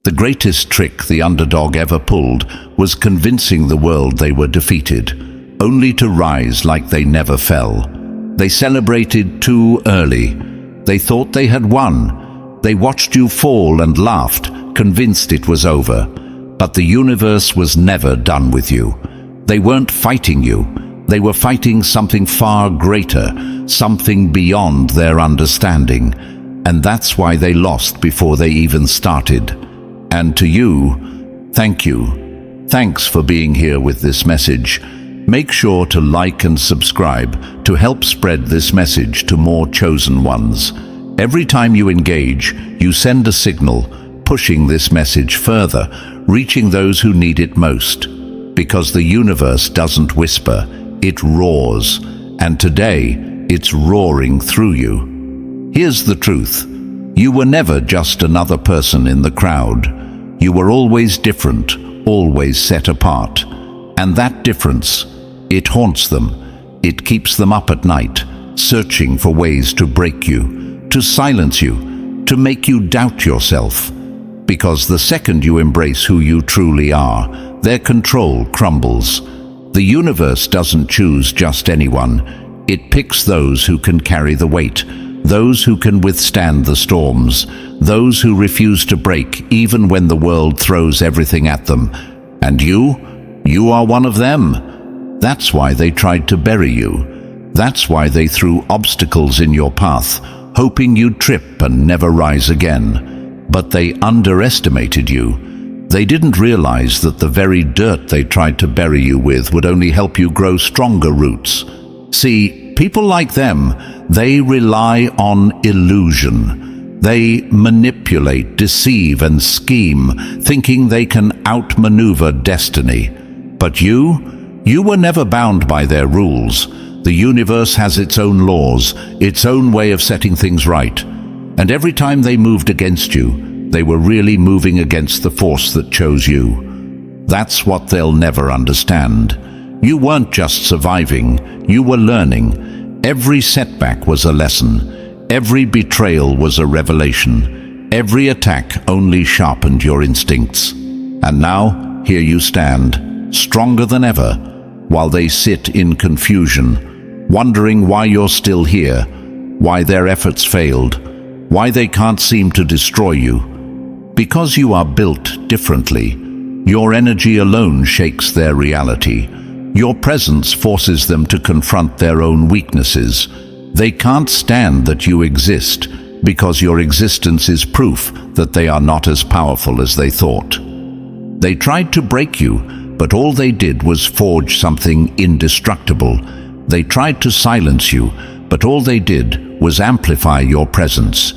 The greatest trick the underdog ever pulled was convincing the world they were defeated, only to rise like they never fell. They celebrated too early. They thought they had won. They watched you fall and laughed, convinced it was over. But the universe was never done with you. They weren't fighting you. They were fighting something far greater, something beyond their understanding. And that's why they lost before they even started. And to you, thank you. Thanks for being here with this message. Make sure to like and subscribe to help spread this message to more chosen ones. Every time you engage, you send a signal, pushing this message further, reaching those who need it most. Because the universe doesn't whisper, it roars. And today, it's roaring through you. Here's the truth. You were never just another person in the crowd. You were always different, always set apart. And that difference, it haunts them. It keeps them up at night, searching for ways to break you, to silence you, to make you doubt yourself. Because the second you embrace who you truly are, their control crumbles. The universe doesn't choose just anyone. It picks those who can carry the weight, those who can withstand the storms, those who refuse to break even when the world throws everything at them. And you are one of them. That's why they tried to bury you. That's why they threw obstacles in your path, hoping you'd trip and never rise again. But they underestimated you. They didn't realize that the very dirt they tried to bury you with would only help you grow stronger roots. See, people like them, they rely on illusion. They manipulate, deceive, and scheme, thinking they can outmaneuver destiny. But you were never bound by their rules. The universe has its own laws, its own way of setting things right. And every time they moved against you, they were really moving against the force that chose you. That's what they'll never understand. You weren't just surviving, you were learning. Every setback was a lesson. Every betrayal was a revelation. Every attack only sharpened your instincts. And now, here you stand, stronger than ever, while they sit in confusion, wondering why you're still here, why their efforts failed, why they can't seem to destroy you. Because you are built differently. Your energy alone shakes their reality. Your presence forces them to confront their own weaknesses. They can't stand that you exist, because your existence is proof that they are not as powerful as they thought. They tried to break you, but all they did was forge something indestructible. They tried to silence you, but all they did was amplify your presence.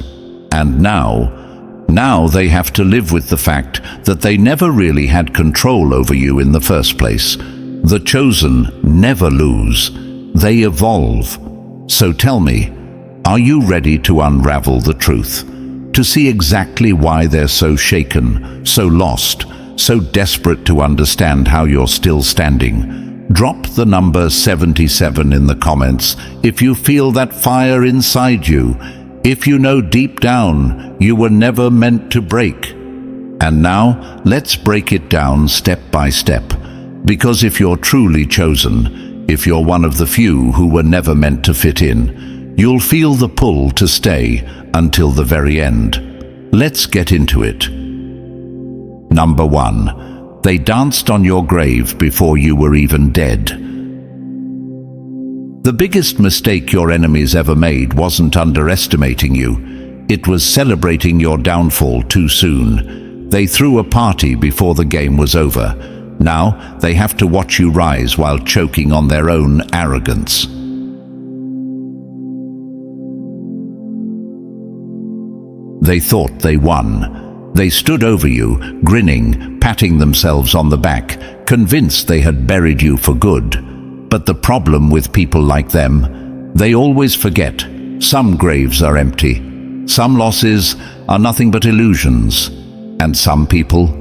And now they have to live with the fact that they never really had control over you in the first place. The chosen never lose. They evolve. So tell me, are you ready to unravel the truth? To see exactly why they're so shaken, so lost, so desperate to understand how you're still standing? Drop the number 77 in the comments if you feel that fire inside you, if you know deep down you were never meant to break. And now, let's break it down step by step. Because if you're truly chosen, if you're one of the few who were never meant to fit in, you'll feel the pull to stay until the very end. Let's get into it. Number 1. They danced on your grave before you were even dead. The biggest mistake your enemies ever made wasn't underestimating you. It was celebrating your downfall too soon. They threw a party before the game was over. Now they have to watch you rise while choking on their own arrogance. They thought they won. They stood over you, grinning, patting themselves on the back, convinced they had buried you for good. But the problem with people like them, they always forget. Some graves are empty. Some losses are nothing but illusions. And some people,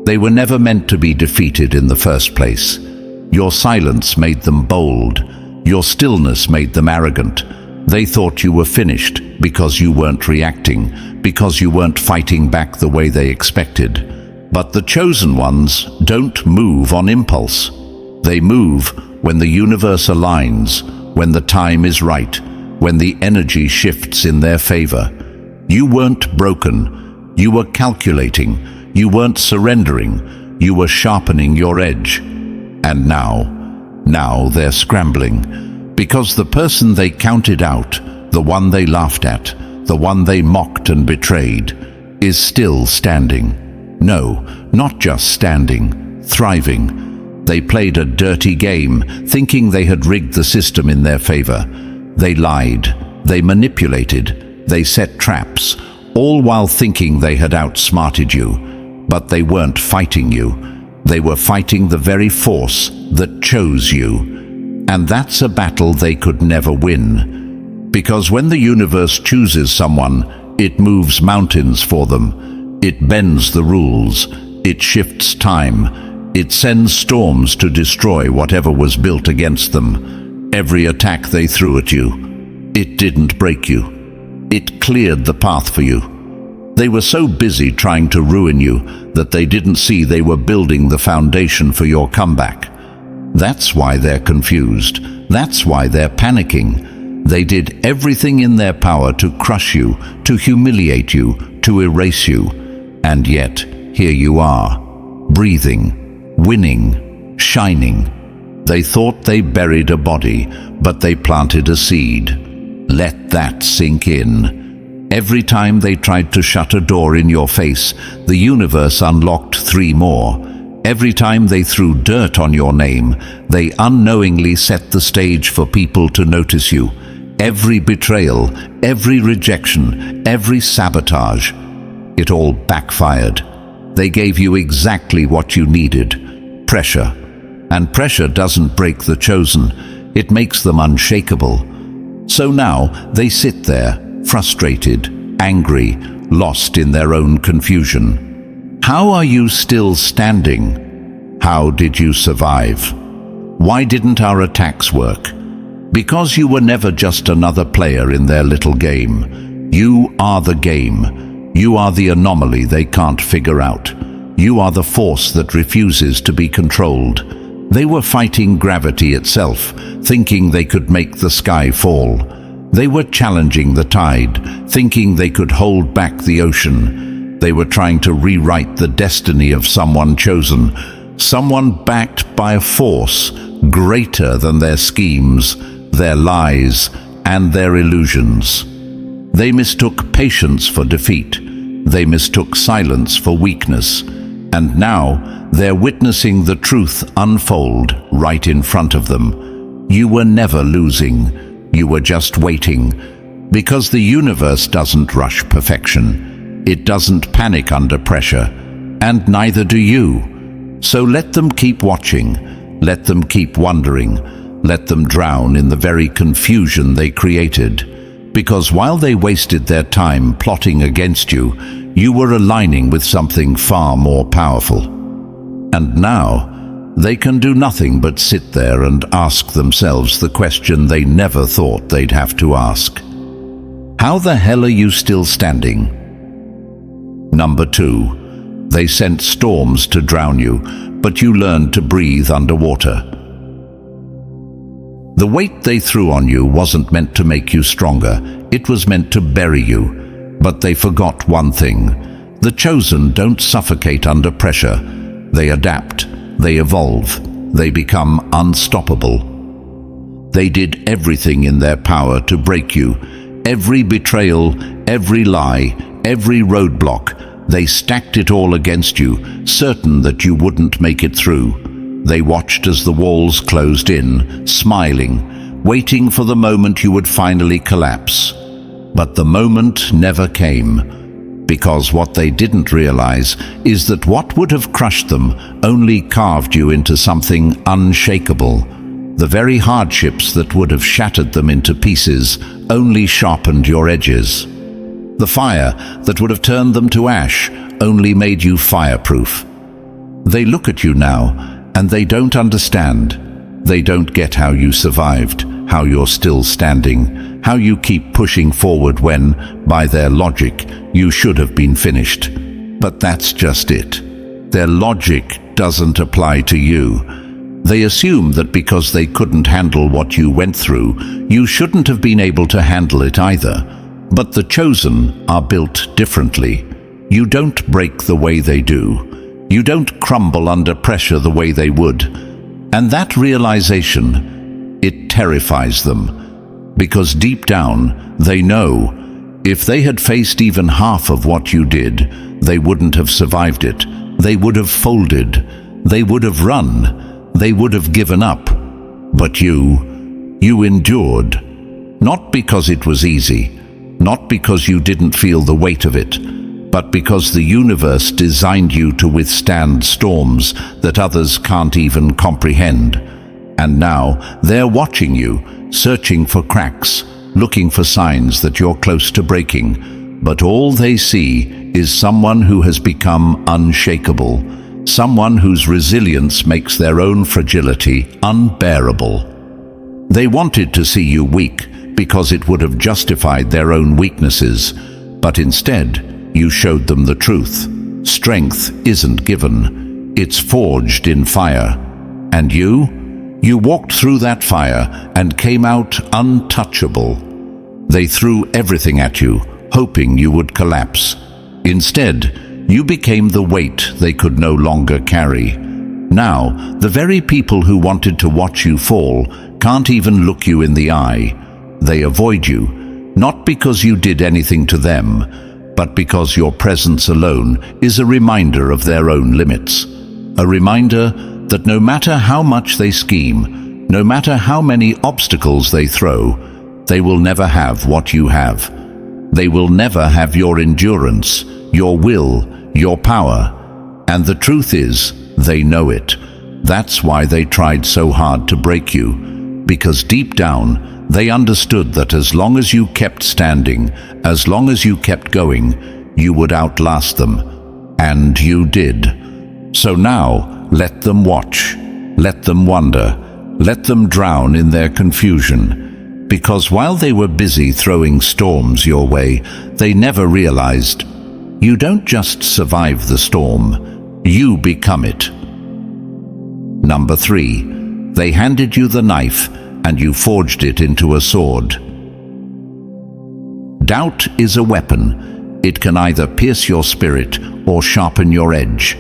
they were never meant to be defeated in the first place. Your silence made them bold. Your stillness made them arrogant. They thought you were finished because you weren't reacting, because you weren't fighting back the way they expected. But the chosen ones don't move on impulse. They move when the universe aligns, when the time is right, when the energy shifts in their favor. You weren't broken. You were calculating. You weren't surrendering. You were sharpening your edge. And now they're scrambling, because the person they counted out, the one they laughed at, the one they mocked and betrayed, is still standing. No, not just standing, thriving. They played a dirty game, thinking they had rigged the system in their favor. They lied, they manipulated, they set traps, all while thinking they had outsmarted you. But they weren't fighting you. They were fighting the very force that chose you. And that's a battle they could never win. Because when the universe chooses someone, it moves mountains for them. It bends the rules. It shifts time. It sends storms to destroy whatever was built against them. Every attack they threw at you, it didn't break you. It cleared the path for you. They were so busy trying to ruin you that they didn't see they were building the foundation for your comeback. That's why they're confused. That's why they're panicking. They did everything in their power to crush you, to humiliate you, to erase you. And yet, here you are, breathing, winning, shining. They thought they buried a body, but they planted a seed. Let that sink in. Every time they tried to shut a door in your face, the universe unlocked 3 more. Every time they threw dirt on your name, they unknowingly set the stage for people to notice you. Every betrayal, every rejection, every sabotage, it all backfired. They gave you exactly what you needed: pressure. And pressure doesn't break the chosen, it makes them unshakable. So now they sit there, frustrated, angry, lost in their own confusion. How are you still standing? How did you survive? Why didn't our attacks work? Because you were never just another player in their little game. You are the game. You are the anomaly they can't figure out. You are the force that refuses to be controlled. They were fighting gravity itself, thinking they could make the sky fall. They were challenging the tide, thinking they could hold back the ocean. They were trying to rewrite the destiny of someone chosen, someone backed by a force greater than their schemes, their lies, and their illusions. They mistook patience for defeat. They mistook silence for weakness. And now they're witnessing the truth unfold right in front of them. You were never losing. You were just waiting, because the universe doesn't rush perfection. It doesn't panic under pressure, and neither do you. So let them keep watching, let them keep wondering, let them drown in the very confusion they created. Because while they wasted their time plotting against you, you were aligning with something far more powerful. And now, they can do nothing but sit there and ask themselves the question they never thought they'd have to ask. How the hell are you still standing? Number 2, they sent storms to drown you, but you learned to breathe underwater. The weight they threw on you wasn't meant to make you stronger, it was meant to bury you. But they forgot one thing: the chosen don't suffocate under pressure. They adapt. They evolve. They become unstoppable. They did everything in their power to break you. Every betrayal, every lie, every roadblock, they stacked it all against you, certain that you wouldn't make it through. They watched as the walls closed in, smiling, waiting for the moment you would finally collapse. But the moment never came. Because what they didn't realize is that what would have crushed them only carved you into something unshakable. The very hardships that would have shattered them into pieces only sharpened your edges. The fire that would have turned them to ash only made you fireproof. They look at you now, and they don't understand. They don't get how you survived, how you're still standing, how you keep pushing forward when, by their logic, you should have been finished. But that's just it. Their logic doesn't apply to you. They assume that because they couldn't handle what you went through, you shouldn't have been able to handle it either. But the chosen are built differently. You don't break the way they do. You don't crumble under pressure the way they would. And that realization, it terrifies them. Because deep down, they know if they had faced even half of what you did, they wouldn't have survived it. They would have folded. They would have run. They would have given up. But you endured. Not because it was easy, not because you didn't feel the weight of it, but because the universe designed you to withstand storms that others can't even comprehend. And now they're watching you, searching for cracks, looking for signs that you're close to breaking. But all they see is someone who has become unshakable, someone whose resilience makes their own fragility unbearable. They wanted to see you weak because it would have justified their own weaknesses, but instead you showed them the truth. Strength isn't given, it's forged in fire. And you walked through that fire and came out untouchable. They threw everything at you, hoping you would collapse. Instead, you became the weight they could no longer carry. Now, the very people who wanted to watch you fall can't even look you in the eye. They avoid you, not because you did anything to them, but because your presence alone is a reminder of their own limits. A reminder that no matter how much they scheme, no matter how many obstacles they throw, they will never have what you have. They will never have your endurance, your will, your power. And the truth is, they know it. That's why they tried so hard to break you, because deep down, they understood that as long as you kept standing, as long as you kept going, you would outlast them. And you did. So now, let them watch. Let them wonder. Let them drown in their confusion. Because while they were busy throwing storms your way, they never realized you don't just survive the storm, you become it. Number 3, they handed you the knife and you forged it into a sword. Doubt is a weapon. It can either pierce your spirit or sharpen your edge.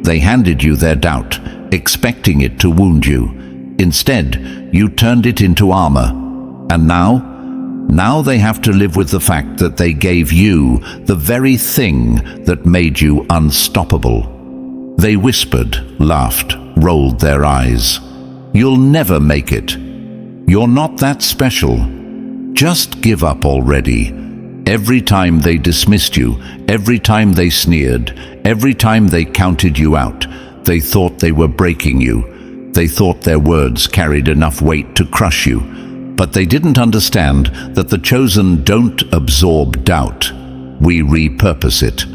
They handed you their doubt, expecting it to wound you. Instead, you turned it into armor. And now they have to live with the fact that they gave you the very thing that made you unstoppable. They whispered, laughed, rolled their eyes. You'll never make it. You're not that special. Just give up already. Every time they dismissed you, every time they sneered, every time they counted you out, they thought they were breaking you. They thought their words carried enough weight to crush you. But they didn't understand that the chosen don't absorb doubt. We repurpose it.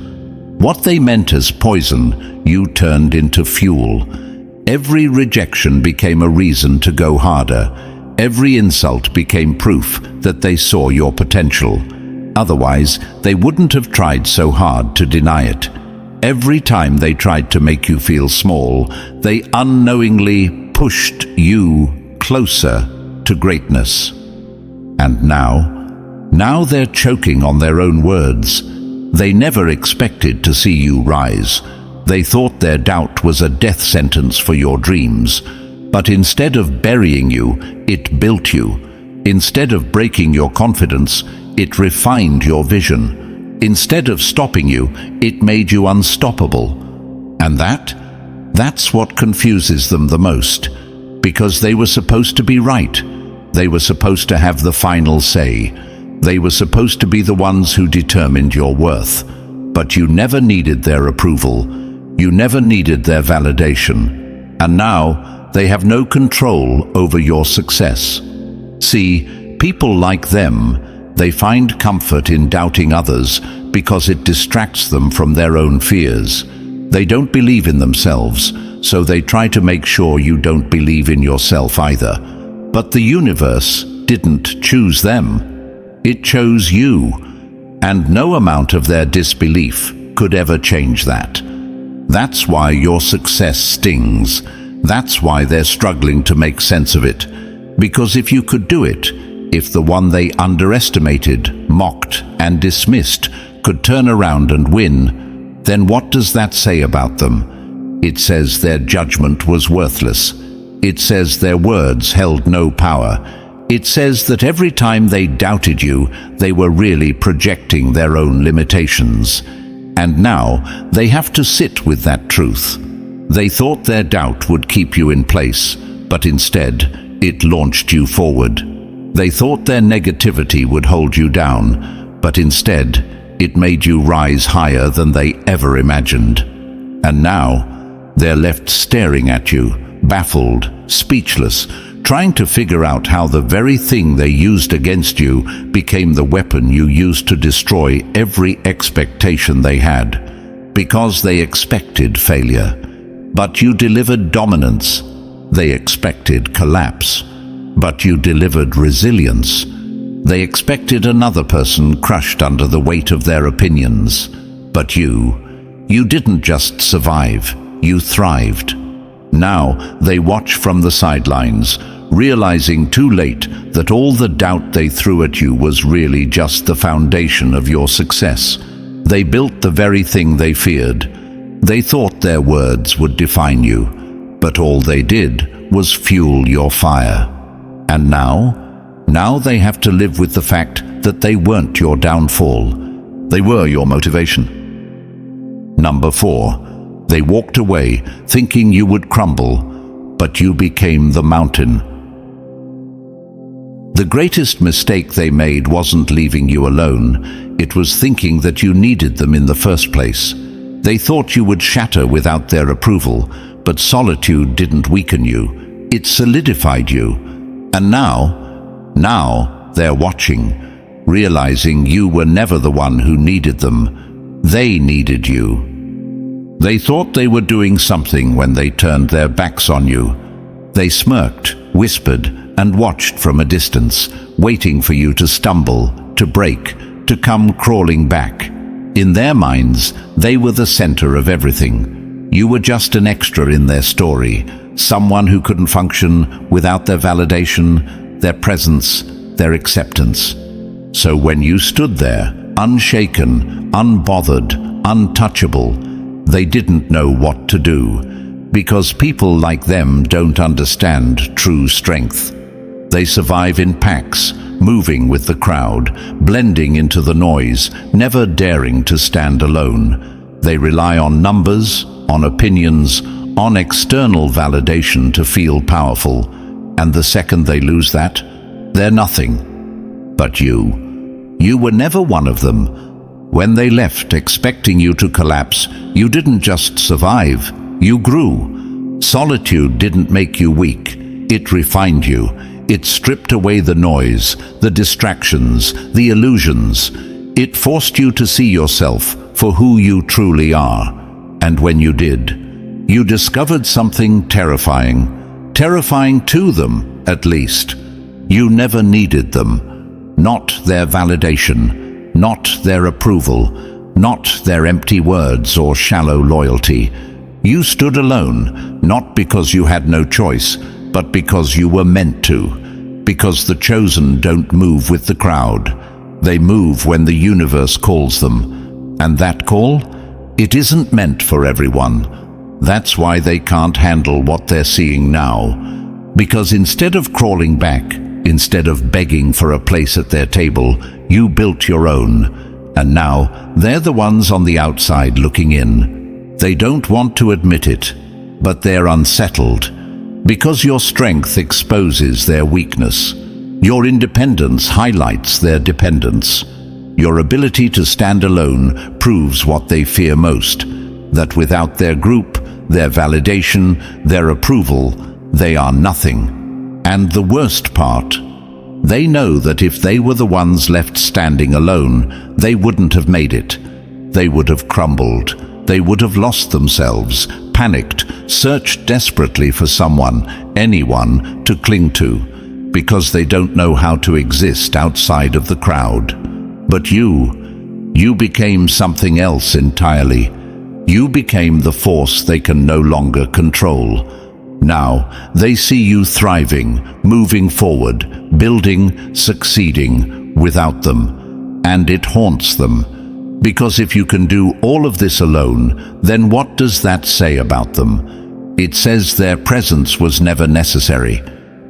What they meant as poison, you turned into fuel. Every rejection became a reason to go harder. Every insult became proof that they saw your potential. Otherwise, they wouldn't have tried so hard to deny it. Every time they tried to make you feel small, they unknowingly pushed you closer to greatness. And now they're choking on their own words. They never expected to see you rise. They thought their doubt was a death sentence for your dreams. But instead of burying you, it built you. Instead of breaking your confidence, it refined your vision. Instead of stopping you, it made you unstoppable. And that's what confuses them the most. Because they were supposed to be right. They were supposed to have the final say. They were supposed to be the ones who determined your worth. But you never needed their approval. You never needed their validation. And now, they have no control over your success. See, people like them, they find comfort in doubting others because it distracts them from their own fears. They don't believe in themselves, so they try to make sure you don't believe in yourself either. But the universe, didn't choose them. It chose you, and no amount of their disbelief could ever change that. That's why your success stings. That's why they're struggling to make sense of it. Because if you could do it, if the one they underestimated, mocked, and dismissed could turn around and win, then what does that say about them? It says their judgment was worthless. It says their words held no power. It says that every time they doubted you, they were really projecting their own limitations. And now they have to sit with that truth. They thought their doubt would keep you in place, but instead, it launched you forward. They thought their negativity would hold you down, but instead, it made you rise higher than they ever imagined. And now, they're left staring at you, baffled, speechless, trying to figure out how the very thing they used against you became the weapon you used to destroy every expectation they had. Because they expected failure. But you delivered dominance. They expected collapse. But you delivered resilience. They expected another person crushed under the weight of their opinions. But you didn't just survive, you thrived. Now they watch from the sidelines, realizing too late that all the doubt they threw at you was really just the foundation of your success. They built the very thing they feared. They thought their words would define you, but all they did was fuel your fire. And now they have to live with the fact that they weren't your downfall. They were your motivation. Number 4. They walked away thinking you would crumble, but you became the mountain. The greatest mistake they made wasn't leaving you alone. It was thinking that you needed them in the first place. They thought you would shatter without their approval, but solitude didn't weaken you. It solidified you. And now they're watching, realizing you were never the one who needed them. They needed you. They thought they were doing something when they turned their backs on you. They smirked, whispered, and watched from a distance, waiting for you to stumble, to break, to come crawling back. In their minds, they were the center of everything. You were just an extra in their story, someone who couldn't function without their validation, their presence, their acceptance. So when you stood there, unshaken, unbothered, untouchable, they didn't know what to do, because people like them don't understand true strength. They survive in packs, moving with the crowd, blending into the noise, never daring to stand alone. They rely on numbers, on opinions, on external validation to feel powerful, and the second they lose that, they're nothing. But you were never one of them. When they left expecting you to collapse, you didn't just survive, you grew. Solitude didn't make you weak, it refined you. It stripped away the noise, the distractions, the illusions. It forced you to see yourself for who you truly are. And when you did, you discovered something terrifying. Terrifying to them, at least. You never needed them. Not their validation. Not their approval, not their empty words or shallow loyalty. You stood alone, not because you had no choice, but because you were meant to. Because the chosen don't move with the crowd. They move when the universe calls them. And that call? It isn't meant for everyone. That's why they can't handle what they're seeing now. Because instead of crawling back, instead of begging for a place at their table, you built your own. And now they're the ones on the outside looking in. They don't want to admit it, but they're unsettled. Because your strength exposes their weakness. Your independence highlights their dependence. Your ability to stand alone proves what they fear most, that without their group, their validation, their approval, they are nothing. And the worst part, they know that if they were the ones left standing alone, they wouldn't have made it. They would have crumbled. They would have lost themselves, panicked, searched desperately for someone, anyone, to cling to. because they don't know how to exist outside of the crowd. But you became something else entirely. You became the force they can no longer control. Now, they see you thriving, moving forward, building, succeeding without them. And it haunts them. Because if you can do all of this alone, then what does that say about them? It says their presence was never necessary.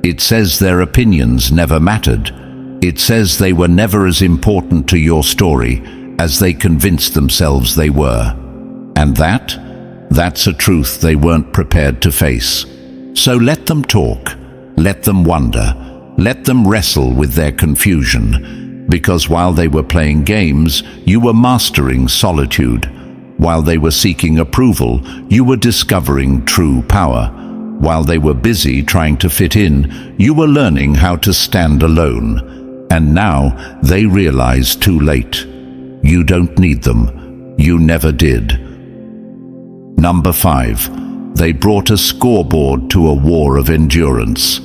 It says their opinions never mattered. It says they were never as important to your story as they convinced themselves they were. And that's a truth they weren't prepared to face. So let them talk, let them wonder, let them wrestle with their confusion, because while they were playing games, you were mastering solitude. While they were seeking approval, you were discovering true power. While they were busy trying to fit in, you were learning how to stand alone. And now they realize too late. You don't need them. You never did. Number 5. They brought a scoreboard to a war of endurance.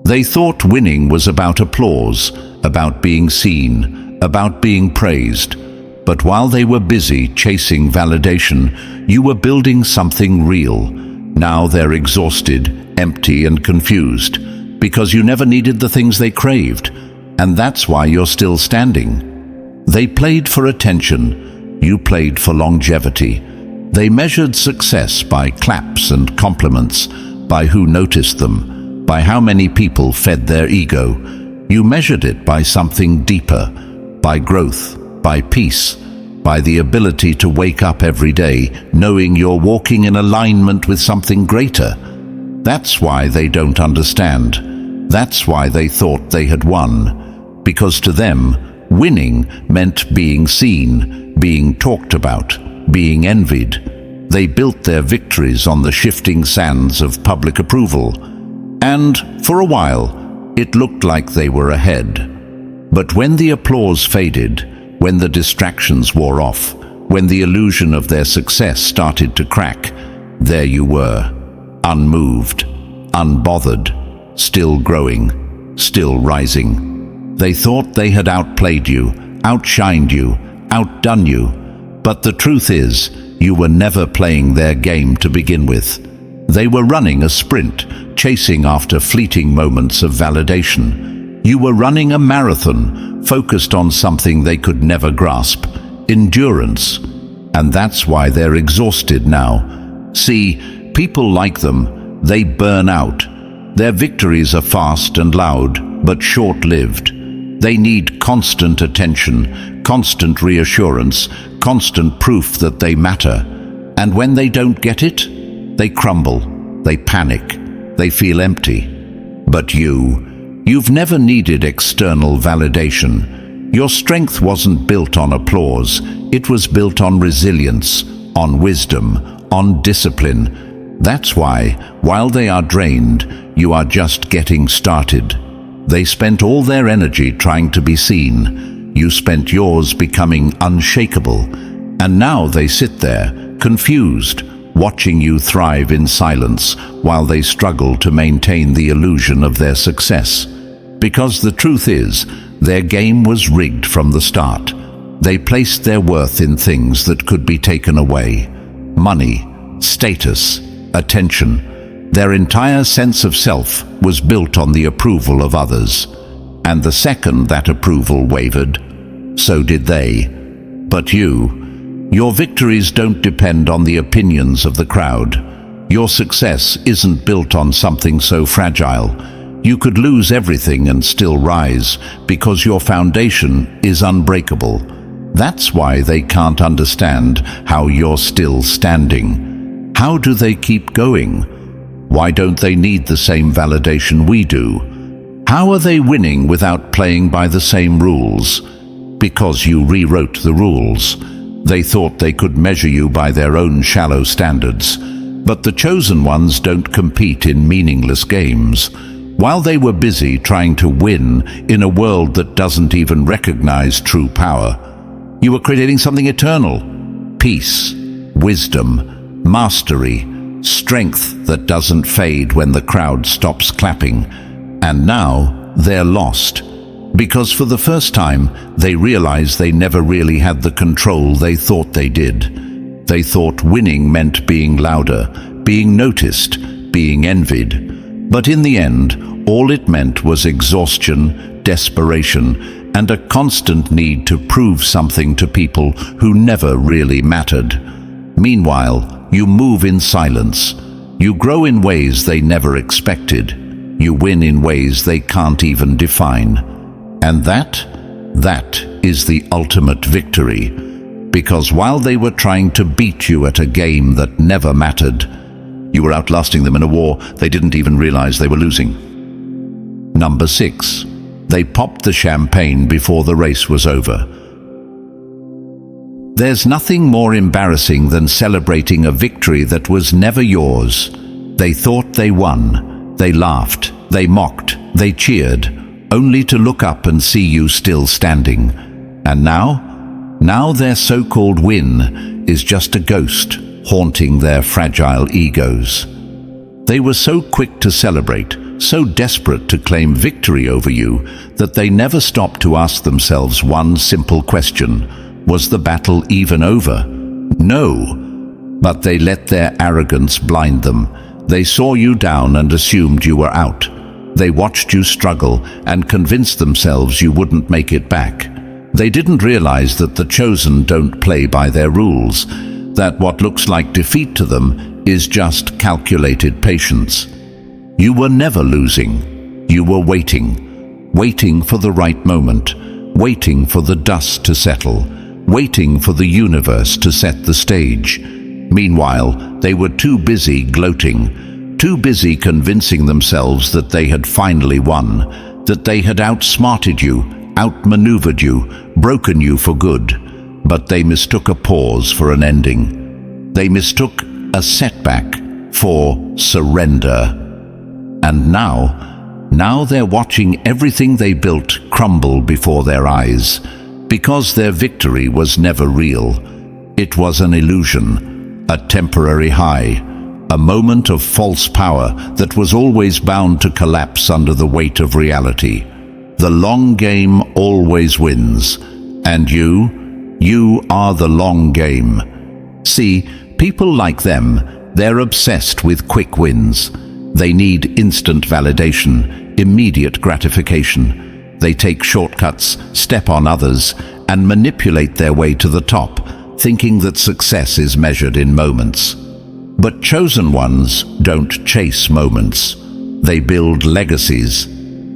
They thought winning was about applause, about being seen, about being praised. But while they were busy chasing validation, you were building something real. Now they're exhausted, empty and confused, because you never needed the things they craved. And that's why you're still standing. They played for attention. You played for longevity. They measured success by claps and compliments, by who noticed them, by how many people fed their ego. You measured it by something deeper, by growth, by peace, by the ability to wake up every day knowing you're walking in alignment with something greater. That's why they don't understand. That's why they thought they had won. Because to them, winning meant being seen, being talked about, being envied. They built their victories on the shifting sands of public approval. And for a while, it looked like they were ahead. But when the applause faded, when the distractions wore off, when the illusion of their success started to crack, there you were, unmoved, unbothered, still growing, still rising. They thought they had outplayed you, outshined you, outdone you. But the truth is, you were never playing their game to begin with. They were running a sprint, chasing after fleeting moments of validation. You were running a marathon, focused on something they could never grasp, endurance. And that's why they're exhausted now. See, people like them, they burn out. Their victories are fast and loud, but short-lived. They need constant attention, constant reassurance, constant proof that they matter. And when they don't get it, they crumble, they panic, they feel empty. But you've never needed external validation. Your strength wasn't built on applause. It was built on resilience, on wisdom, on discipline. That's why, while they are drained, you are just getting started. They spent all their energy trying to be seen. You spent yours becoming unshakable. And now they sit there, confused, watching you thrive in silence while they struggle to maintain the illusion of their success. Because the truth is, their game was rigged from the start. They placed their worth in things that could be taken away. Money, status, attention. Their entire sense of self was built on the approval of others. And the second that approval wavered, so did they. But your victories don't depend on the opinions of the crowd. Your success isn't built on something so fragile. You could lose everything and still rise because your foundation is unbreakable. That's why they can't understand how you're still standing. How do they keep going? Why don't they need the same validation we do? How are they winning without playing by the same rules? Because you rewrote the rules. They thought they could measure you by their own shallow standards. But the chosen ones don't compete in meaningless games. While they were busy trying to win in a world that doesn't even recognize true power, you were creating something eternal. Peace, wisdom, mastery, strength that doesn't fade when the crowd stops clapping. And now they're lost, because for the first time they realize they never really had the control they thought they did. They thought winning meant being louder, being noticed, being envied. But in the end, all it meant was exhaustion, desperation, and a constant need to prove something to people who never really mattered. Meanwhile, you move in silence. You grow in ways they never expected. You win in ways they can't even define. And that is the ultimate victory. Because while they were trying to beat you at a game that never mattered, you were outlasting them in a war they didn't even realize they were losing. Number 6. They popped the champagne before the race was over. There's nothing more embarrassing than celebrating a victory that was never yours. They thought they won. They laughed. They mocked. They cheered, only to look up and see you still standing. And now their so-called win is just a ghost haunting their fragile egos. They were so quick to celebrate, so desperate to claim victory over you, that they never stopped to ask themselves one simple question: was the battle even over? No. But they let their arrogance blind them. They saw you down and assumed you were out. They watched you struggle and convinced themselves you wouldn't make it back. They didn't realize that the chosen don't play by their rules, that what looks like defeat to them is just calculated patience. You were never losing. You were waiting for the right moment, waiting for the dust to settle, waiting for the universe to set the stage. Meanwhile, they were too busy gloating, too busy convincing themselves that they had finally won, that they had outsmarted you, outmaneuvered you, broken you for good. But they mistook a pause for an ending. They mistook a setback for surrender. And now they're watching everything they built crumble before their eyes, because their victory was never real. It was an illusion, a temporary high, a moment of false power that was always bound to collapse under the weight of reality. The long game always wins, and you are the long game. See, people like them, they're obsessed with quick wins. They need instant validation, immediate gratification. They take shortcuts, step on others, and manipulate their way to the top, thinking that success is measured in moments. But chosen ones don't chase moments. They build legacies.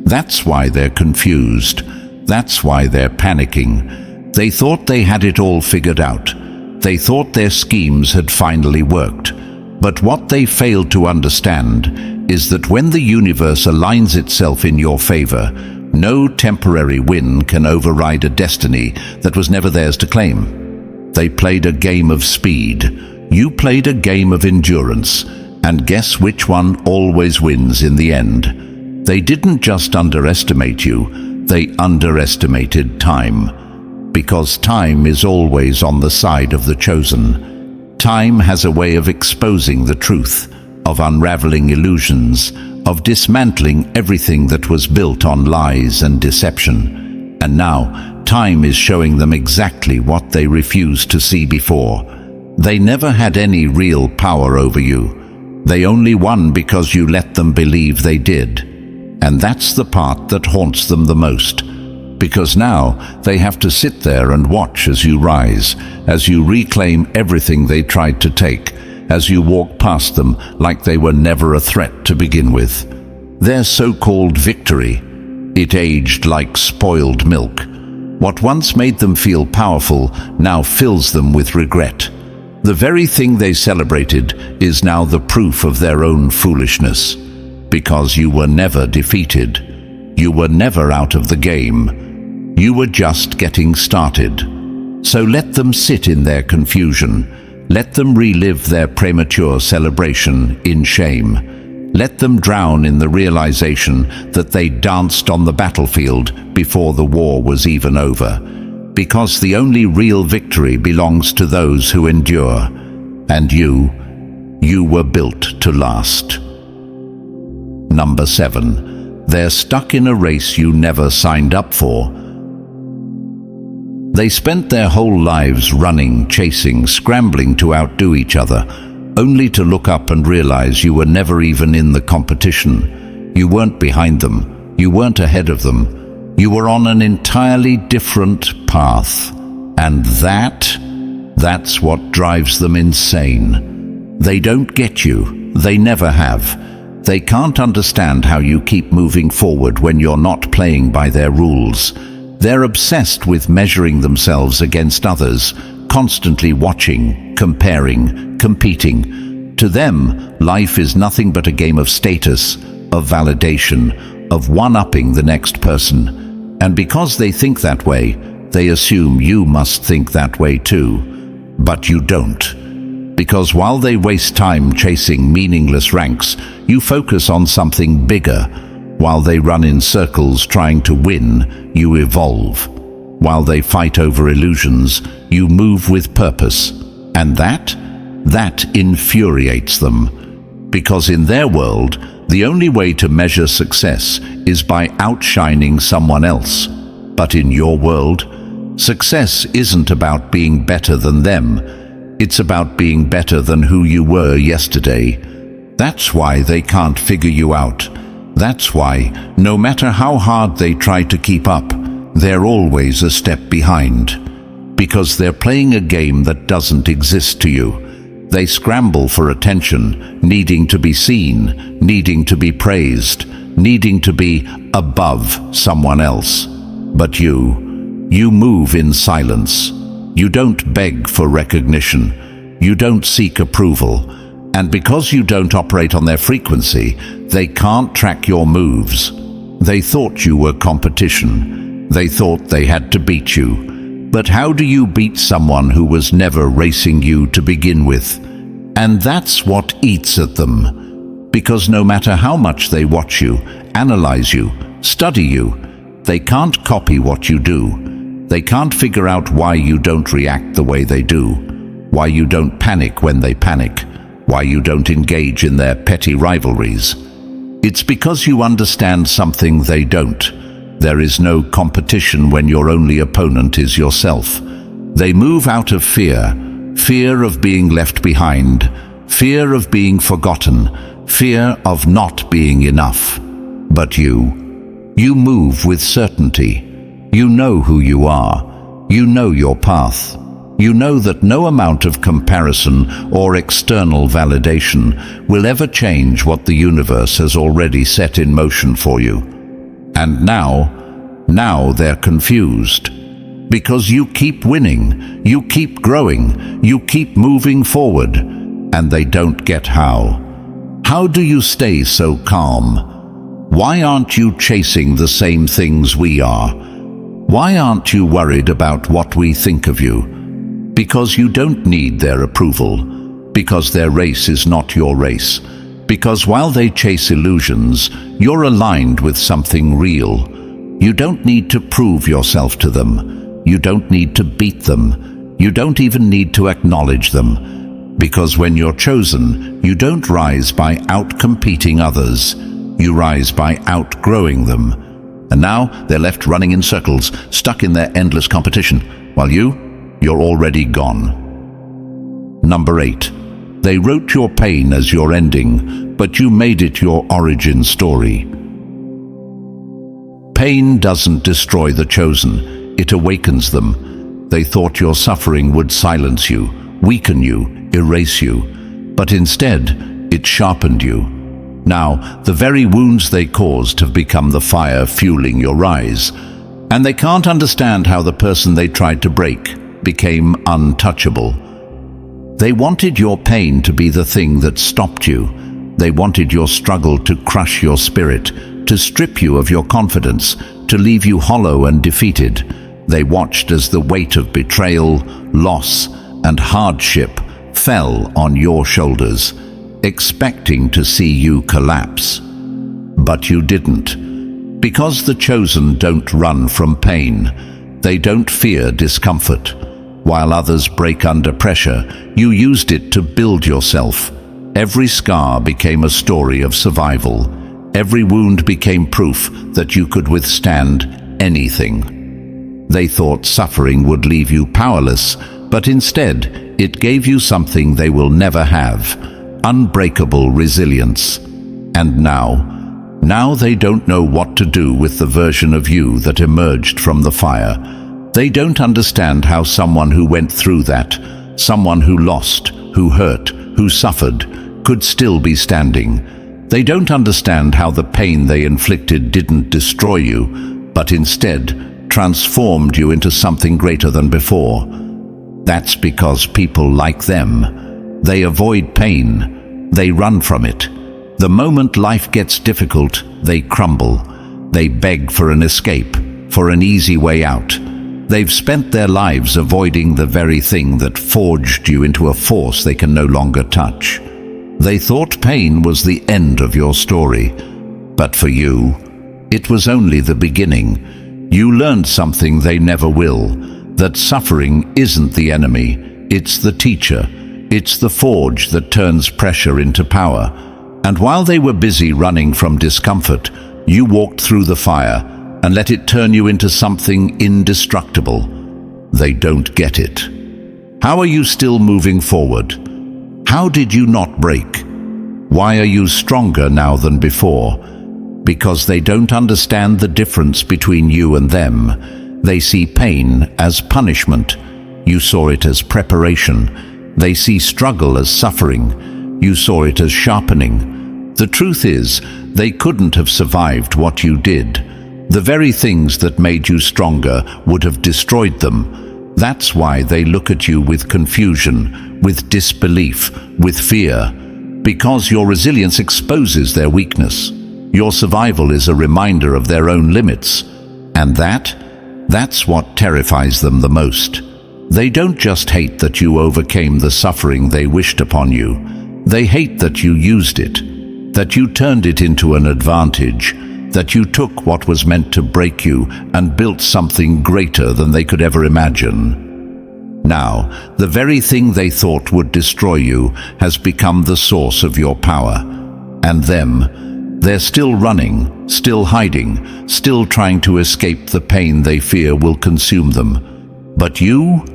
That's why they're confused. That's why they're panicking. They thought they had it all figured out. They thought their schemes had finally worked. But what they failed to understand is that when the universe aligns itself in your favor, no temporary win can override a destiny that was never theirs to claim. They played a game of speed. You played a game of endurance. And guess which one always wins in the end? They didn't just underestimate you, they underestimated time. Because time is always on the side of the chosen. Time has a way of exposing the truth, of unraveling illusions, of dismantling everything that was built on lies and deception. And now, time is showing them exactly what they refused to see before. They never had any real power over you. They only won because you let them believe they did. And that's the part that haunts them the most. Because now they have to sit there and watch as you rise, as you reclaim everything they tried to take, as you walk past them like they were never a threat to begin with. Their so-called victory, it aged like spoiled milk. What once made them feel powerful now fills them with regret. The very thing they celebrated is now the proof of their own foolishness. Because you were never defeated. You were never out of the game. You were just getting started. So let them sit in their confusion. Let them relive their premature celebration in shame. Let them drown in the realization that they danced on the battlefield before the war was even over. Because the only real victory belongs to those who endure. And you You were built to last. Number 7. They're stuck in a race you never signed up for. They spent their whole lives running, chasing, scrambling to outdo each other, only to look up and realize you were never even in the competition. You weren't behind them. You weren't ahead of them. You were on an entirely different path. And that's what drives them insane. They don't get you. They never have. They can't understand how you keep moving forward when you're not playing by their rules. They're obsessed with measuring themselves against others, constantly watching, comparing, competing. To them, life is nothing but a game of status, of validation, of one-upping the next person. And because they think that way, they assume you must think that way too. But you don't. Because while they waste time chasing meaningless ranks, you focus on something bigger. While they run in circles trying to win, you evolve. While they fight over illusions, you move with purpose. And that infuriates them. Because in their world, the only way to measure success is by outshining someone else. But in your world, success isn't about being better than them. It's about being better than who you were yesterday. That's why they can't figure you out. That's why, no matter how hard they try to keep up, they're always a step behind. Because they're playing a game that doesn't exist to you. They scramble for attention, needing to be seen, needing to be praised, needing to be above someone else. But you move in silence. You don't beg for recognition. You don't seek approval. And because you don't operate on their frequency, they can't track your moves. They thought you were competition. They thought they had to beat you. But how do you beat someone who was never racing you to begin with? And that's what eats at them. Because no matter how much they watch you, analyze you, study you, they can't copy what you do. They can't figure out why you don't react the way they do, why you don't panic when they panic, why you don't engage in their petty rivalries. It's because you understand something they don't. There is no competition when your only opponent is yourself. They move out of fear, fear of being left behind, fear of being forgotten, fear of not being enough. But you move with certainty. You know who you are. You know your path. You know that no amount of comparison or external validation will ever change what the universe has already set in motion for you. And now they're confused. Because you keep winning, you keep growing, you keep moving forward, and they don't get how. How do you stay so calm? Why aren't you chasing the same things we are? Why aren't you worried about what we think of you? Because you don't need their approval. Because their race is not your race. Because while they chase illusions, you're aligned with something real. You don't need to prove yourself to them. You don't need to beat them. You don't even need to acknowledge them. Because when you're chosen, you don't rise by outcompeting others. You rise by outgrowing them. And now they're left running in circles, stuck in their endless competition, while you're already gone. Number 8. They wrote your pain as your ending, but you made it your origin story. Pain doesn't destroy the chosen, it awakens them. They thought your suffering would silence you, weaken you, erase you, but instead it sharpened you. Now, the very wounds they caused have become the fire fueling your rise, and they can't understand how the person they tried to break became untouchable. They wanted your pain to be the thing that stopped you. They wanted your struggle to crush your spirit, to strip you of your confidence, to leave you hollow and defeated. They watched as the weight of betrayal, loss, and hardship fell on your shoulders, expecting to see you collapse. But you didn't. Because the chosen don't run from pain. They don't fear discomfort. While others break under pressure, you used it to build yourself. Every scar became a story of survival. Every wound became proof that you could withstand anything. They thought suffering would leave you powerless, but instead, it gave you something they will never have: unbreakable resilience. And now they don't know what to do with the version of you that emerged from the fire. They don't understand how someone who went through that, someone who lost, who hurt, who suffered, could still be standing. They don't understand how the pain they inflicted didn't destroy you, but instead transformed you into something greater than before. That's because people like them, they avoid pain, they run from it. The moment life gets difficult, they crumble. They beg for an escape, for an easy way out. They've spent their lives avoiding the very thing that forged you into a force they can no longer touch. They thought pain was the end of your story, but for you, it was only the beginning. You learned something they never will, that suffering isn't the enemy, it's the teacher. It's the forge that turns pressure into power. And while they were busy running from discomfort, you walked through the fire and let it turn you into something indestructible. They don't get it. How are you still moving forward? How did you not break? Why are you stronger now than before? Because they don't understand the difference between you and them. They see pain as punishment. You saw it as preparation. They see struggle as suffering. You saw it as sharpening. The truth is, they couldn't have survived what you did. The very things that made you stronger would have destroyed them. That's why they look at you with confusion, with disbelief, with fear. Because your resilience exposes their weakness. Your survival is a reminder of their own limits. And that's what terrifies them the most. They don't just hate that you overcame the suffering they wished upon you. They hate that you used it, that you turned it into an advantage, that you took what was meant to break you and built something greater than they could ever imagine. Now, the very thing they thought would destroy you has become the source of your power. And them, they're still running, still hiding, still trying to escape the pain they fear will consume them. But you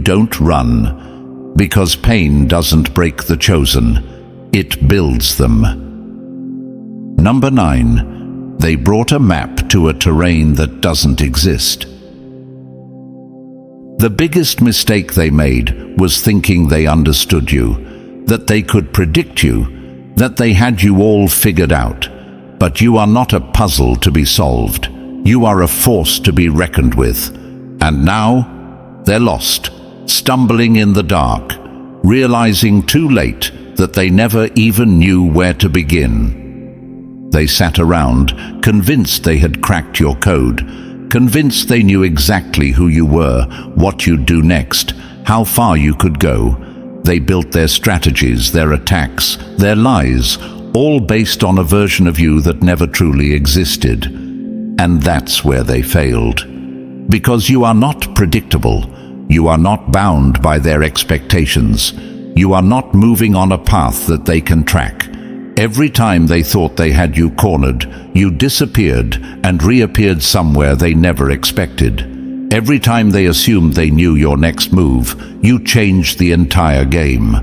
don't run, because pain doesn't break the chosen, it builds them. Number 9, they brought a map to a terrain that doesn't exist. The biggest mistake they made was thinking they understood you, that they could predict you, that they had you all figured out. But you are not a puzzle to be solved. You are a force to be reckoned with. And now, they're lost, stumbling in the dark, realizing too late that they never even knew where to begin. They sat around, convinced they had cracked your code, convinced they knew exactly who you were, what you'd do next, how far you could go. They built their strategies, their attacks, their lies, all based on a version of you that never truly existed. And that's where they failed. Because you are not predictable. You are not bound by their expectations. You are not moving on a path that they can track. Every time they thought they had you cornered, you disappeared and reappeared somewhere they never expected. Every time they assumed they knew your next move, you changed the entire game.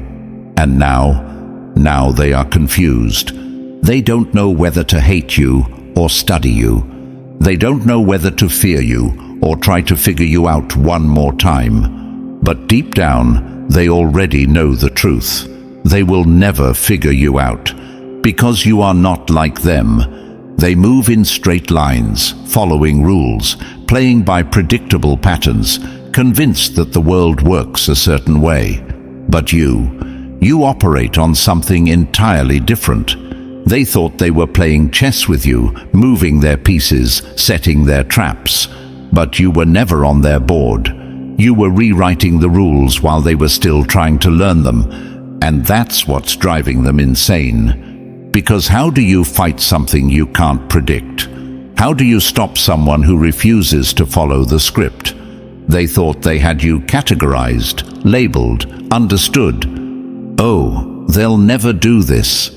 And now they are confused. They don't know whether to hate you or study you. They don't know whether to fear you or try to figure you out one more time. But deep down, they already know the truth. They will never figure you out. Because you are not like them. They move in straight lines, following rules, playing by predictable patterns, convinced that the world works a certain way. But you operate on something entirely different. They thought they were playing chess with you, moving their pieces, setting their traps. But you were never on their board. You were rewriting the rules while they were still trying to learn them. And that's what's driving them insane. Because how do you fight something you can't predict? How do you stop someone who refuses to follow the script? They thought they had you categorized, labeled, understood. Oh, they'll never do this.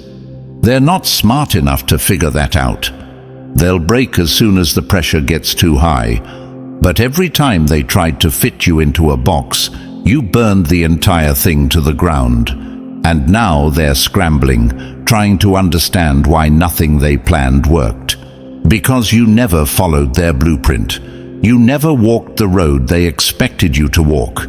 They're not smart enough to figure that out. They'll break as soon as the pressure gets too high. But every time they tried to fit you into a box, you burned the entire thing to the ground. And now they're scrambling, trying to understand why nothing they planned worked. Because you never followed their blueprint. You never walked the road they expected you to walk.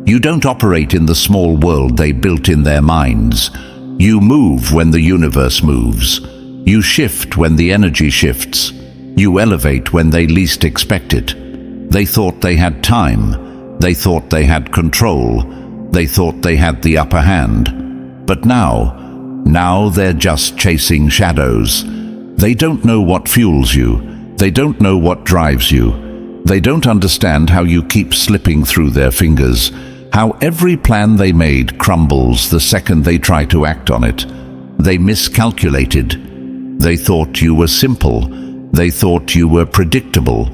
You don't operate in the small world they built in their minds. You move when the universe moves. You shift when the energy shifts. You elevate when they least expect it. They thought they had time. They thought they had control. They thought they had the upper hand. But now they're just chasing shadows. They don't know what fuels you. They don't know what drives you. They don't understand how you keep slipping through their fingers, how every plan they made crumbles the second they try to act on it. They miscalculated. They thought you were simple. They thought you were predictable.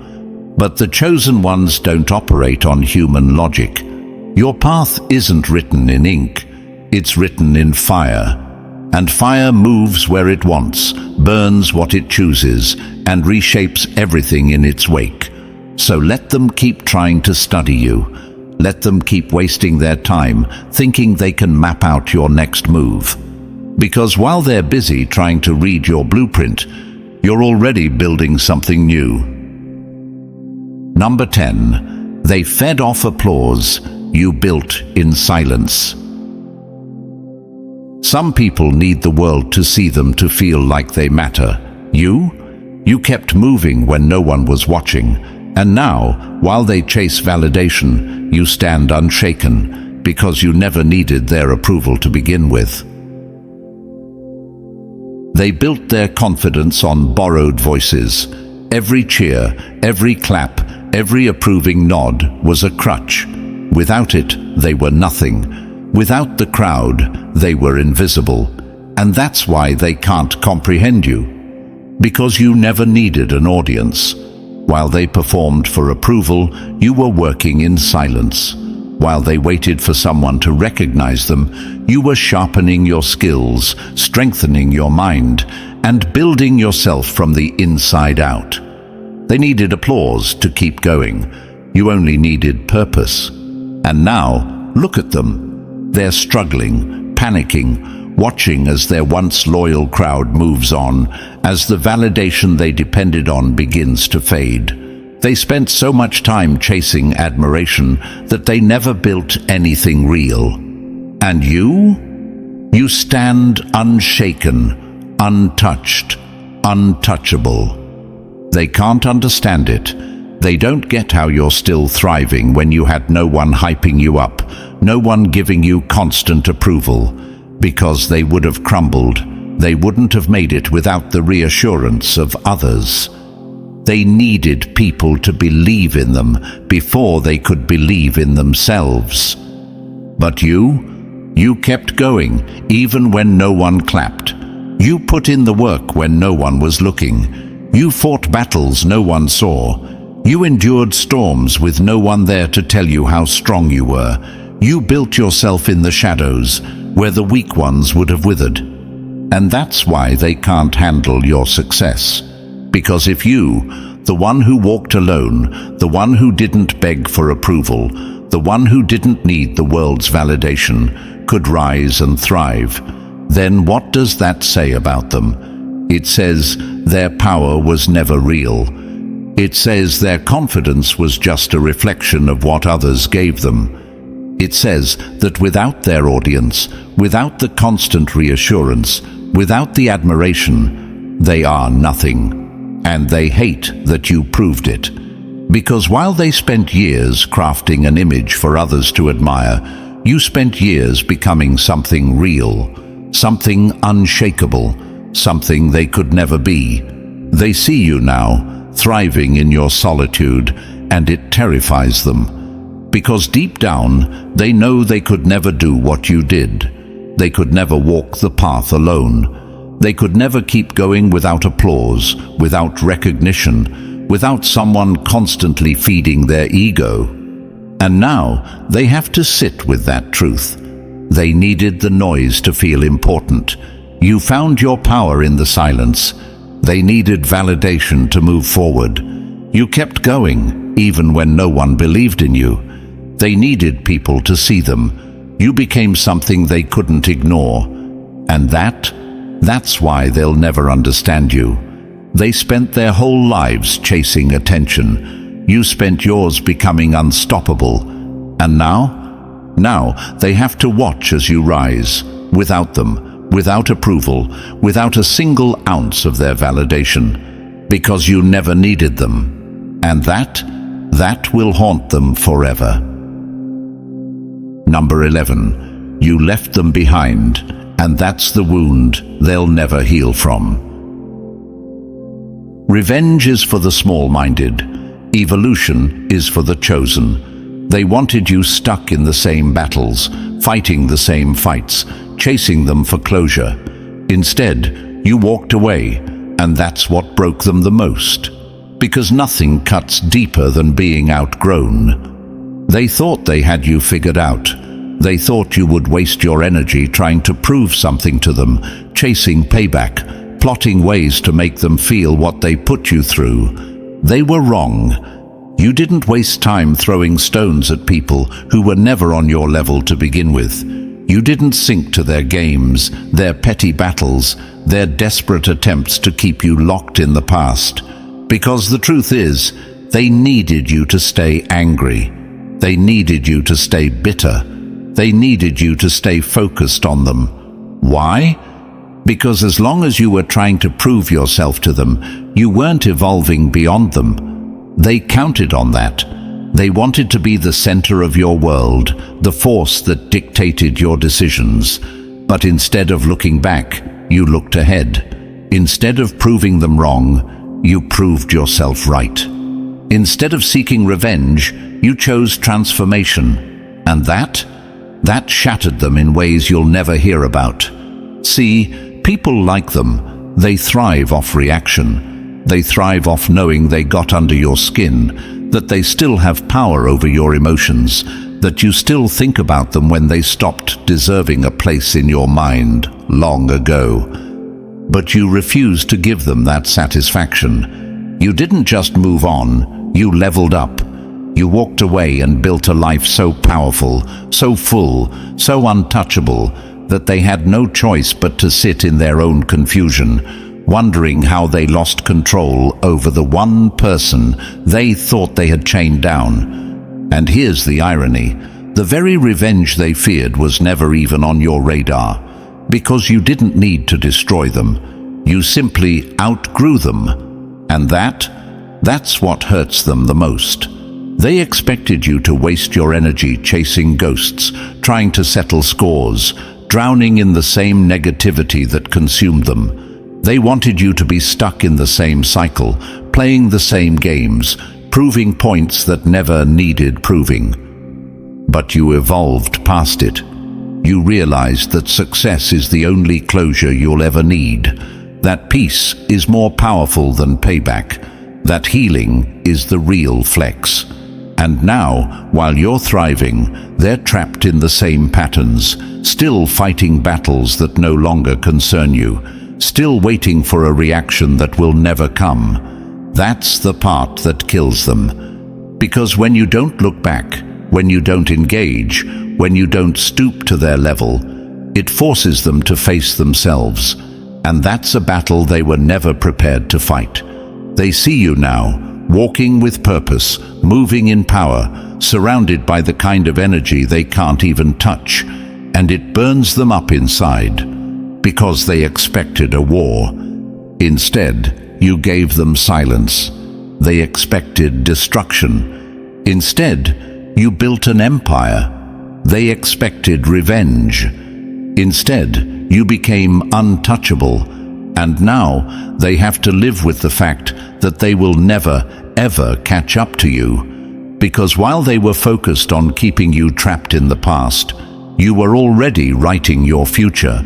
But the chosen ones don't operate on human logic. Your path isn't written in ink. It's written in fire. And fire moves where it wants, burns what it chooses, and reshapes everything in its wake. So let them keep trying to study you. Let them keep wasting their time, thinking they can map out your next move. Because while they're busy trying to read your blueprint, you're already building something new. Number 10. They fed off applause you built in silence. Some people need the world to see them to feel like they matter. You kept moving when no one was watching, and now, while they chase validation, you stand unshaken because you never needed their approval to begin with. They built their confidence on borrowed voices. Every cheer, every clap, every approving nod was a crutch. Without it, they were nothing. Without the crowd, they were invisible. And that's why they can't comprehend you. Because you never needed an audience. While they performed for approval, you were working in silence. While they waited for someone to recognize them, you were sharpening your skills, strengthening your mind, and building yourself from the inside out. They needed applause to keep going. You only needed purpose. And now, look at them. They're struggling, panicking, watching as their once loyal crowd moves on, as the validation they depended on begins to fade. They spent so much time chasing admiration that they never built anything real. And you stand unshaken, untouched, untouchable. They can't understand it. They don't get how you're still thriving when you had no one hyping you up, no one giving you constant approval, because they would have crumbled. They wouldn't have made it without the reassurance of others. They needed people to believe in them before they could believe in themselves. But you kept going, even when no one clapped. You put in the work when no one was looking. You fought battles no one saw. You endured storms with no one there to tell you how strong you were. You built yourself in the shadows, where the weak ones would have withered. And that's why they can't handle your success. Because if you, the one who walked alone, the one who didn't beg for approval, the one who didn't need the world's validation, could rise and thrive, then what does that say about them? It says their power was never real. It says their confidence was just a reflection of what others gave them. It says that without their audience, without the constant reassurance, without the admiration, they are nothing. And they hate that you proved it. Because while they spent years crafting an image for others to admire, you spent years becoming something real, something unshakable, something they could never be. They see you now, thriving in your solitude, and it terrifies them. Because deep down, they know they could never do what you did. They could never walk the path alone. They could never keep going without applause, without recognition, without someone constantly feeding their ego. And now, they have to sit with that truth. They needed the noise to feel important. You found your power in the silence. They needed validation to move forward. You kept going, even when no one believed in you. They needed people to see them. You became something they couldn't ignore. And that's why they'll never understand you. They spent their whole lives chasing attention. You spent yours becoming unstoppable. And now they have to watch as you rise, without them, without approval, without a single ounce of their validation, because you never needed them. And that will haunt them forever. Number 11. You left them behind, and that's the wound they'll never heal from. Revenge is for the small-minded. Evolution is for the chosen. They wanted you stuck in the same battles, fighting the same fights, chasing them for closure. Instead, you walked away, and that's what broke them the most. Because nothing cuts deeper than being outgrown. They thought they had you figured out. They thought you would waste your energy trying to prove something to them, chasing payback, plotting ways to make them feel what they put you through. They were wrong. You didn't waste time throwing stones at people who were never on your level to begin with. You didn't sink to their games, their petty battles, their desperate attempts to keep you locked in the past. Because the truth is, they needed you to stay angry. They needed you to stay bitter. They needed you to stay focused on them. Why? Because as long as you were trying to prove yourself to them, you weren't evolving beyond them. They counted on that. They wanted to be the center of your world, the force that dictated your decisions. But instead of looking back, you looked ahead. Instead of proving them wrong, you proved yourself right. Instead of seeking revenge, you chose transformation. And that shattered them in ways you'll never hear about. See, people like them. They thrive off reaction. They thrive off knowing they got under your skin, that they still have power over your emotions, that you still think about them when they stopped deserving a place in your mind long ago. But you refused to give them that satisfaction. You didn't just move on, you leveled up. You walked away and built a life so powerful, so full, so untouchable, that they had no choice but to sit in their own confusion, wondering how they lost control over the one person they thought they had chained down. And here's the irony. The very revenge they feared was never even on your radar, because you didn't need to destroy them. You simply outgrew them. And that's what hurts them the most. They expected you to waste your energy chasing ghosts, trying to settle scores, drowning in the same negativity that consumed them. They wanted you to be stuck in the same cycle, playing the same games, proving points that never needed proving. But you evolved past it. You realized that success is the only closure you'll ever need, that peace is more powerful than payback, that healing is the real flex. And now, while you're thriving, they're trapped in the same patterns, still fighting battles that no longer concern you, still waiting for a reaction that will never come. That's the part that kills them. Because when you don't look back, when you don't engage, when you don't stoop to their level, it forces them to face themselves. And that's a battle they were never prepared to fight. They see you now, walking with purpose, moving in power, surrounded by the kind of energy they can't even touch, and it burns them up inside, because they expected a war. Instead, you gave them silence. They expected destruction. Instead, you built an empire. They expected revenge. Instead, you became untouchable, and now they have to live with the fact that they will never, ever catch up to you. Because while they were focused on keeping you trapped in the past, you were already writing your future.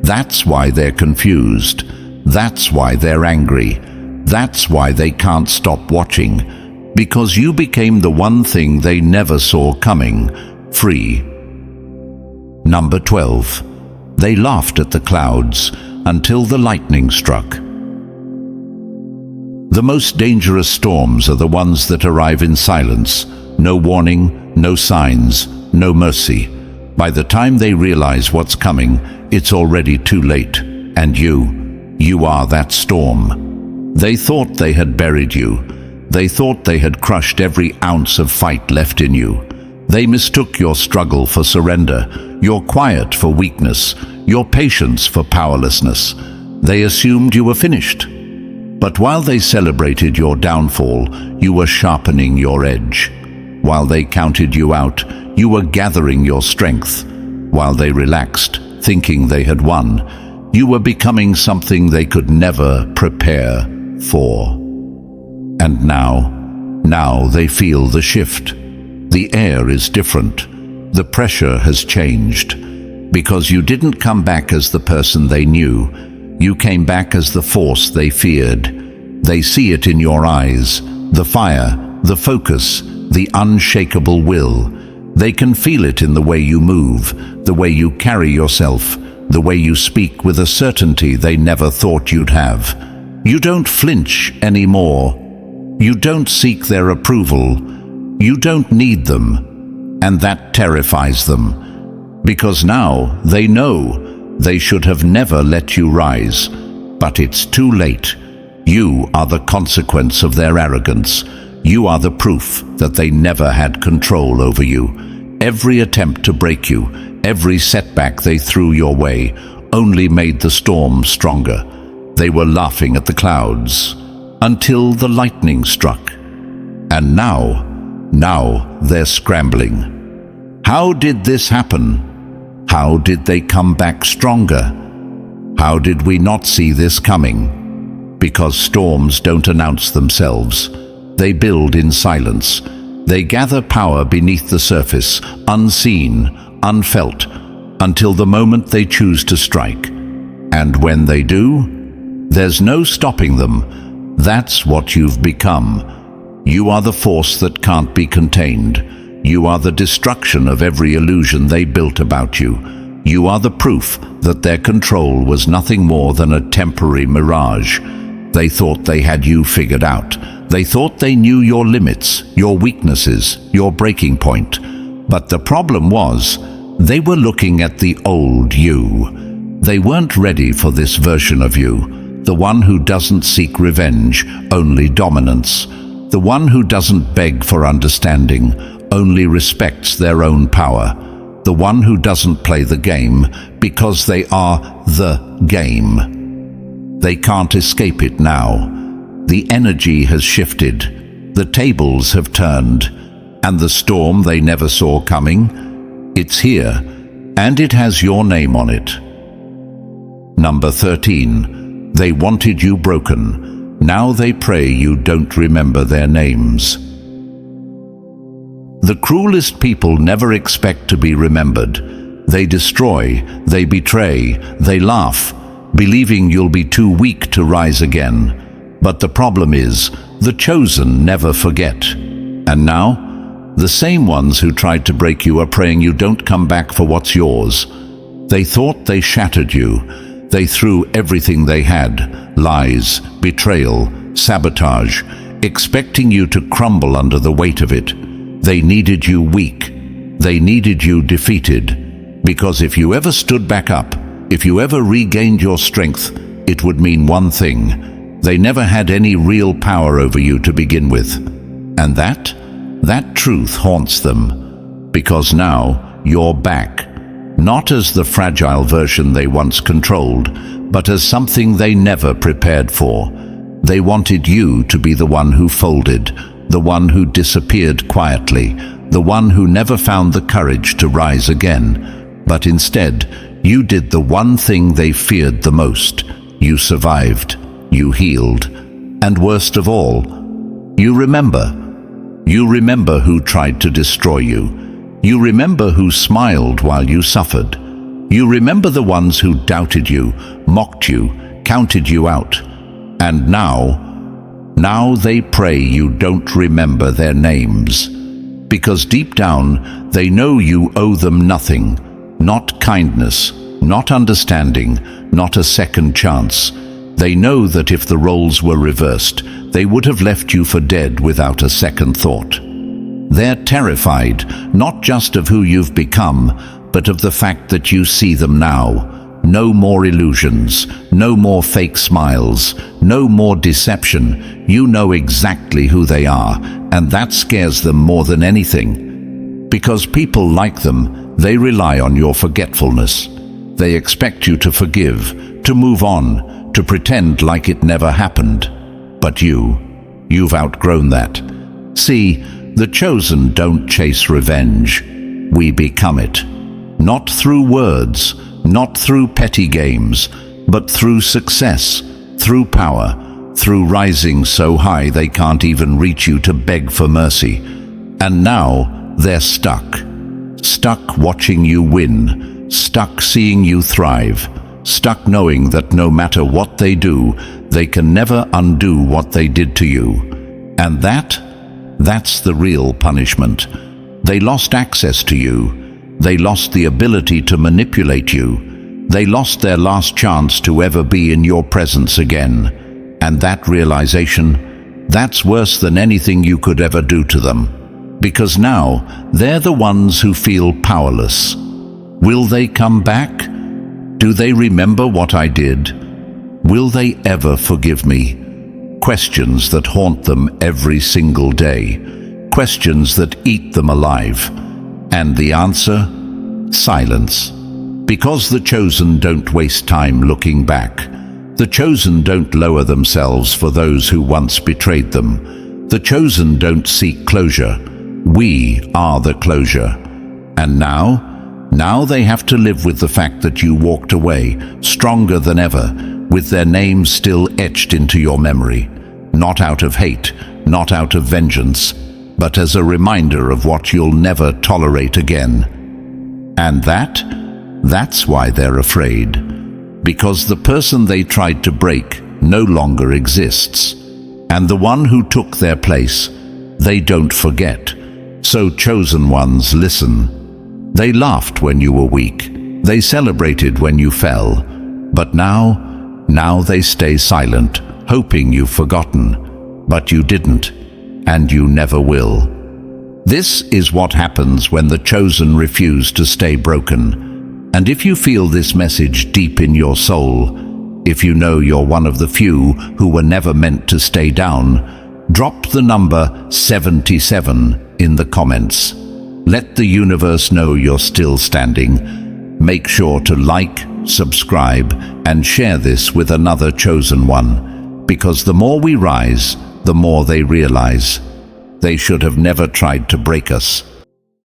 That's why they're confused. That's why they're angry. That's why they can't stop watching. Because you became the one thing they never saw coming: free. Number 12. They laughed at the clouds until the lightning struck. The most dangerous storms are the ones that arrive in silence. No warning, no signs, no mercy. By the time they realize what's coming, it's already too late. And you are that storm. They thought they had buried you. They thought they had crushed every ounce of fight left in you. They mistook your struggle for surrender, your quiet for weakness, your patience for powerlessness. They assumed you were finished. But while they celebrated your downfall, you were sharpening your edge. While they counted you out, you were gathering your strength. While they relaxed, thinking they had won, you were becoming something they could never prepare for. And now they feel the shift. The air is different. The pressure has changed. Because you didn't come back as the person they knew. You came back as the force they feared. They see it in your eyes, the fire, the focus, the unshakable will. They can feel it in the way you move, the way you carry yourself, the way you speak with a certainty they never thought you'd have. You don't flinch anymore. You don't seek their approval. You don't need them. And that terrifies them. Because now they know they should have never let you rise. But it's too late. You are the consequence of their arrogance. You are the proof that they never had control over you. Every attempt to break you, every setback they threw your way, only made the storm stronger. They were laughing at the clouds until the lightning struck. And now they're scrambling. How did this happen? How did they come back stronger? How did we not see this coming? Because storms don't announce themselves. They build in silence. They gather power beneath the surface, unseen, unfelt, until the moment they choose to strike. And when they do, there's no stopping them. That's what you've become. You are the force that can't be contained. You are the destruction of every illusion they built about you. You are the proof that their control was nothing more than a temporary mirage. They thought they had you figured out. They thought they knew your limits, your weaknesses, your breaking point. But the problem was, they were looking at the old you. They weren't ready for this version of you, the one who doesn't seek revenge, only dominance. The one who doesn't beg for understanding, only respects their own power. The one who doesn't play the game because they are the game. They can't escape it now. The energy has shifted. The tables have turned. And the storm they never saw coming, it's here, and it has your name on it. Number 13. They wanted you broken. Now they pray you don't remember their names. The cruelest people never expect to be remembered. They destroy, they betray, they laugh, believing you'll be too weak to rise again. But the problem is, the chosen never forget. And now, the same ones who tried to break you are praying you don't come back for what's yours. They thought they shattered you. They threw everything they had, lies, betrayal, sabotage, expecting you to crumble under the weight of it. They needed you weak. They needed you defeated. Because if you ever stood back up, if you ever regained your strength, it would mean one thing. They never had any real power over you to begin with. And that truth haunts them. Because now you're back. Not as the fragile version they once controlled, but as something they never prepared for. They wanted you to be the one who folded, the one who disappeared quietly, the one who never found the courage to rise again. But instead, you did the one thing they feared the most. You survived. You healed. And worst of all, you remember. You remember who tried to destroy you. You remember who smiled while you suffered. You remember the ones who doubted you, mocked you, counted you out. And now they pray you don't remember their names. Because deep down, they know you owe them nothing. not kindness, not understanding, not a second chance. They know that if the roles were reversed, they would have left you for dead without a second thought. They're terrified, not just of who you've become, but of the fact that you see them now. No more illusions, no more fake smiles, no more deception. You know exactly who they are, and that scares them more than anything. Because people like them, they rely on your forgetfulness. They expect you to forgive, to move on, to pretend like it never happened. But you've outgrown that. See, the chosen don't chase revenge. We become it. Not through words, not through petty games, but through success, through power, through rising so high they can't even reach you to beg for mercy. And now they're stuck. Stuck watching you win, stuck seeing you thrive, stuck knowing that no matter what they do, they can never undo what they did to you. And that's the real punishment. They lost access to you. They lost the ability to manipulate you. They lost their last chance to ever be in your presence again. And that realization, that's worse than anything you could ever do to them. Because now, they're the ones who feel powerless. Will they come back? Do they remember what I did? Will they ever forgive me? Questions that haunt them every single day. Questions that eat them alive. And the answer? Silence. Because the chosen don't waste time looking back. The chosen don't lower themselves for those who once betrayed them. The chosen don't seek closure. We are the closure. And now they have to live with the fact that you walked away, stronger than ever, with their names still etched into your memory. Not out of hate, not out of vengeance, but as a reminder of what you'll never tolerate again. And that's why they're afraid. Because the person they tried to break no longer exists. And the one who took their place, they don't forget. So chosen ones, listen. They laughed when you were weak. They celebrated when you fell. But now they stay silent, hoping you've forgotten. But you didn't. And you never will. This is what happens when the chosen refuse to stay broken. And if you feel this message deep in your soul, if you know you're one of the few who were never meant to stay down, drop the number 77 in the comments. Let the universe know you're still standing. Make sure to like, subscribe, and share this with another chosen one. Because the more we rise, the more they realize they should have never tried to break us.